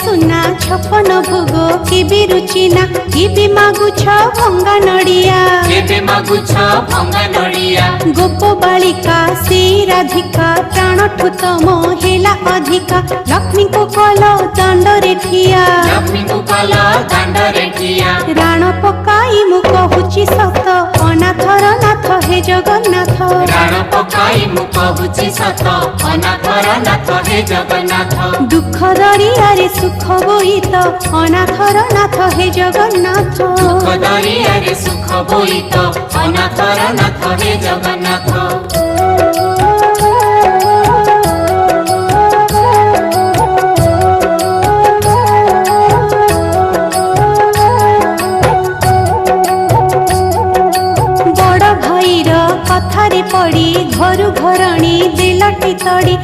सुना छपन भोग केबे रुचिना केबे मागुछ भंगा नड़िया केबे मागुछ भंगा नड़िया गोप बालिका से राधिका प्राणठु तम हेला अधिका लक्ष्मी को कल दंडरे ठिया लक्ष्मी को कल दंडरे ठिया राण पकाई मु कहूची सत अनाथर नाथ हे जगन्नाथ राण पकाई मु कहूची सत अनाथर नाथ हे जगन्नाथ दुख दरियारे सुख बोईत अनाथर नाथ हे जगन्नाथ दुख दरियारे सुख बोईत अनाथर नाथ हे जगन्नाथ कथारे पड़ी घरु घरणी दिलटी तड़ी